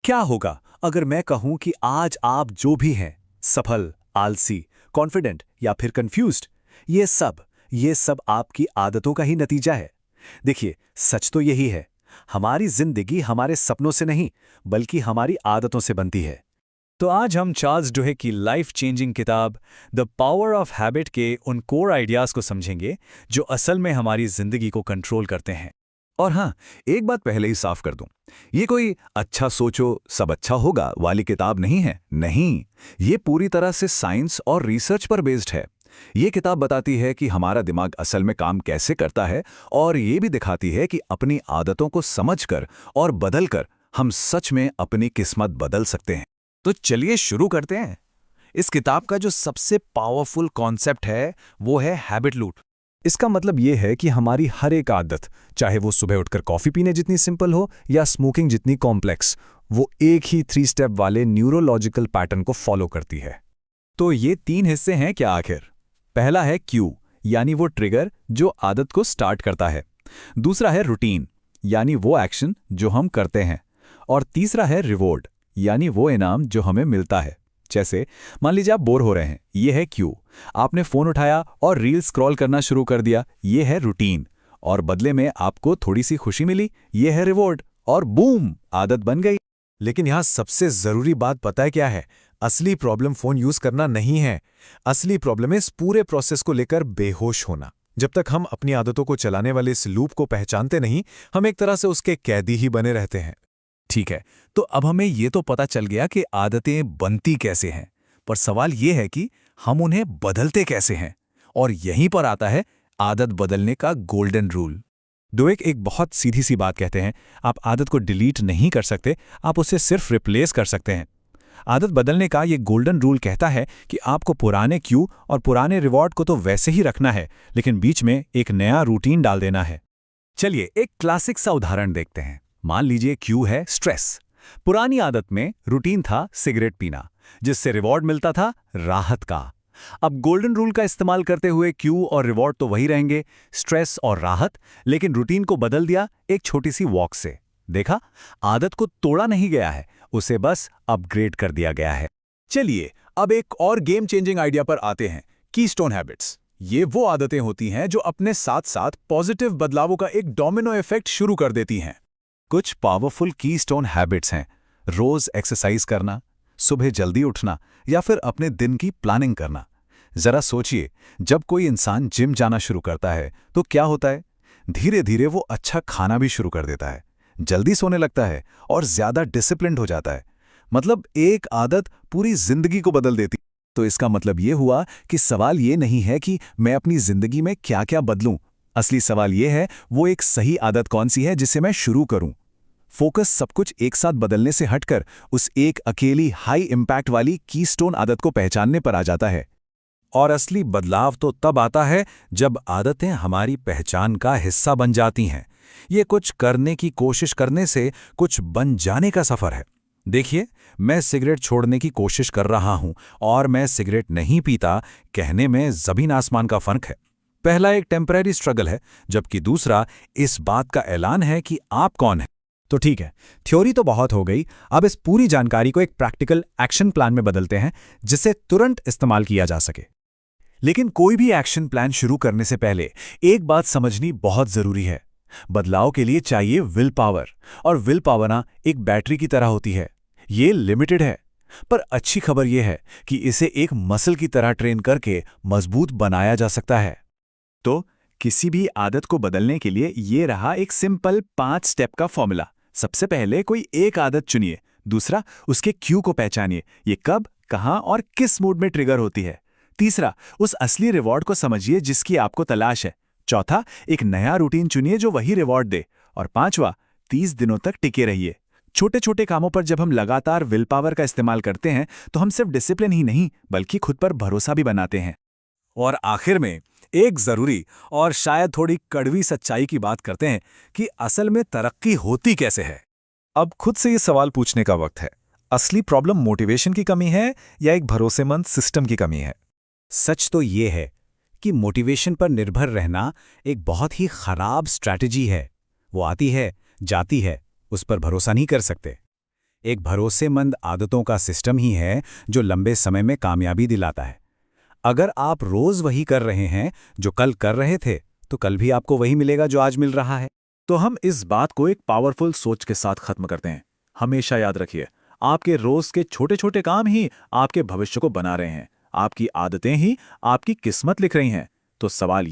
क्या होगा अगर मैं कहूं कि आज आप जो भी हैं, सफल, आलसी, कॉन्फिडेंट या फिर कंफ्यूज्ड, ये सब आपकी आदतों का ही नतीजा है। देखिए, सच तो यही है, हमारी जिंदगी हमारे सपनों से नहीं, बल्कि हमारी आदतों से बनती है। तो आज हम चार्ल्स डुहे की लाइफ चेंजिंग किताब द पावर ऑफ हैबिट के उन कोर आइडियाज को समझेंगे जो असल में हमारी जिंदगी को कंट्रोल करते हैं। और हाँ, एक बात पहले ही साफ कर दूं, ये कोई अच्छा सोचो सब अच्छा होगा वाली किताब नहीं है। नहीं, ये पूरी तरह से साइंस और रिसर्च पर बेस्ड है। ये किताब बताती है कि हमारा दिमाग असल में काम कैसे करता है, और ये भी दिखाती है कि अपनी आदतों को समझकर और बदलकर हम सच में अपनी किस्मत बदल सकते हैं। तो चलिए शुरू करते हैं। इस किताब का जो सबसे पावरफुल कॉन्सेप्ट है वो है हैबिट लूप। इसका मतलब ये है कि हमारी हर एक आदत, चाहे वो सुबह उठकर कॉफी पीने जितनी सिंपल हो या स्मोकिंग जितनी कॉम्प्लेक्स, वो एक ही 3 स्टेप वाले न्यूरोलॉजिकल पैटर्न को फॉलो करती है। तो ये 3 हिस्से हैं क्या आखिर? पहला है क्यू, यानी वो ट्रिगर जो आदत को स्टार्ट करता है। दूसरा है रूटीन, यानी वो एक्शन जो हम करते हैं। और तीसरा है रिवॉर्ड, यानी वो इनाम जो हमें मिलता है। जैसे मान लीजिए आप बोर हो रहे हैं, ये है क्यू। आपने फोन उठाया और रील स्क्रॉल करना शुरू कर दिया, ये है रूटीन। और बदले में आपको थोड़ी सी खुशी मिली, ये है रिवॉर्ड। और बूम, आदत बन गई। लेकिन यहाँ सबसे जरूरी बात पता है क्या है? असली प्रॉब्लम फोन यूज करना नहीं है। असली प्रॉब्लम है इस पूरे प्रोसेस को लेकर बेहोश होना। जब तक हम अपनी आदतों को चलाने वाले इस लूप को पहचानते नहीं, हम एक तरह से उसके कैदी ही बने रहते हैं। ठीक है, तो अब हमें ये तो पता चल गया कि आदतें बनती कैसे हैं, पर सवाल ये है कि हम उन्हें बदलते कैसे हैं। और यहीं पर आता है आदत बदलने का गोल्डन रूल। डोएक एक बहुत सीधी सी बात कहते हैं, आप आदत को डिलीट नहीं कर सकते, आप उसे सिर्फ रिप्लेस कर सकते हैं। आदत बदलने का ये गोल्डन रूल कहता है कि आपको पुराने क्यू और पुराने रिवॉर्ड को तो वैसे ही रखना है, लेकिन बीच में एक नया रूटीन डाल देना है। चलिए एक क्लासिक सा उदाहरण देखते हैं। मान लीजिए क्यू है स्ट्रेस। पुरानी आदत में रूटीन था सिगरेट पीना, जिससे रिवॉर्ड मिलता था राहत का। अब गोल्डन रूल का इस्तेमाल करते हुए क्यू और रिवॉर्ड तो वही रहेंगे, स्ट्रेस और राहत, लेकिन रूटीन को बदल दिया एक छोटी सी वॉक से। देखा, आदत को तोड़ा नहीं गया है, उसे बस अपग्रेड कर दिया गया है। चलिए अब एक और गेम चेंजिंग आइडिया पर आते हैं, कीस्टोन हैबिट्स। ये वो आदतें होती हैं जो अपने साथ साथ पॉजिटिव बदलावों का एक डोमिनो इफेक्ट शुरू कर देती हैं। कुछ पावरफुल कीस्टोन हैबिट्स हैं, रोज एक्सरसाइज करना, सुबह जल्दी उठना, या फिर अपने दिन की प्लानिंग करना। जरा सोचिए, जब कोई इंसान जिम जाना शुरू करता है तो क्या होता है? धीरे धीरे वो अच्छा खाना भी शुरू कर देता है, जल्दी सोने लगता है और ज्यादा डिसिप्लिन्ड हो जाता है। मतलब एक आदत पूरी जिंदगी को बदल देती। तो इसका मतलब ये हुआ कि सवाल ये नहीं है कि मैं अपनी जिंदगी में क्या क्या बदलूं। असली सवाल ये है, वो एक सही आदत कौन सी है जिसे मैं शुरू करूं। फोकस सब कुछ एक साथ बदलने से हटकर उस एक अकेली हाई इम्पैक्ट वाली कीस्टोन आदत को पहचानने पर आ जाता है। और असली बदलाव तो तब आता है जब आदतें हमारी पहचान का हिस्सा बन जाती हैं। ये कुछ करने की कोशिश करने से कुछ बन जाने का सफर है। देखिए, मैं सिगरेट छोड़ने की कोशिश कर रहा हूं और मैं सिगरेट नहीं पीता कहने में जमीन आसमान का फर्क है। पहला एक टेम्परेरी स्ट्रगल है, जबकि दूसरा इस बात का ऐलान है कि आप कौन हैं। तो ठीक है, थ्योरी तो बहुत हो गई। अब इस पूरी जानकारी को एक प्रैक्टिकल एक्शन प्लान में बदलते हैं, जिसे तुरंत इस्तेमाल किया जा सके। लेकिन कोई भी एक्शन प्लान शुरू करने से पहले एक बात समझनी बहुत जरूरी है। बदलाव के लिए चाहिए विल पावर, और विल पावर ना एक बैटरी की तरह होती है। ये लिमिटेड है, पर अच्छी खबर यह है कि इसे एक मसल की तरह ट्रेन करके मजबूत बनाया जा सकता है। तो किसी भी आदत को बदलने के लिए ये रहा एक सिंपल 5 स्टेप का फॉर्मूला। सबसे पहले कोई एक आदत चुनिए। दूसरा, उसके क्यू को पहचानिए, ये कब, कहां और किस मूड में ट्रिगर होती है। तीसरा, उस असली रिवॉर्ड को समझिए जिसकी आपको तलाश है। चौथा, एक नया रूटीन चुनिए जो वही रिवॉर्ड दे। और पांचवा, 30 दिनों तक टिके रहिए। छोटे छोटे कामों पर जब हम लगातार विल पावर का इस्तेमाल करते हैं तो हम सिर्फ डिसिप्लिन ही नहीं बल्कि खुद पर भरोसा भी बनाते हैं। और आखिर में एक जरूरी और शायद थोड़ी कड़वी सच्चाई की बात करते हैं कि असल में तरक्की होती कैसे है। अब खुद से ये सवाल पूछने का वक्त है, असली प्रॉब्लम मोटिवेशन की कमी है या एक भरोसेमंद सिस्टम की कमी है? सच तो ये है कि मोटिवेशन पर निर्भर रहना एक बहुत ही खराब स्ट्रैटेजी है। वो आती है, जाती है, उस पर भरोसा नहीं कर सकते। एक भरोसेमंद आदतों का सिस्टम ही है जो लंबे समय में कामयाबी दिलाता है। अगर आप रोज वही कर रहे हैं जो कल कर रहे थे, तो कल भी आपको वही मिलेगा जो आज मिल रहा है। तो हम इस बात को एक पावरफुल सोच के साथ खत्म करते हैं। हमेशा याद रखिए, आपके रोज के छोटे छोटे काम ही आपके भविष्य को बना रहे हैं। आपकी आदतें ही आपकी किस्मत लिख रही हैं। तो सवाल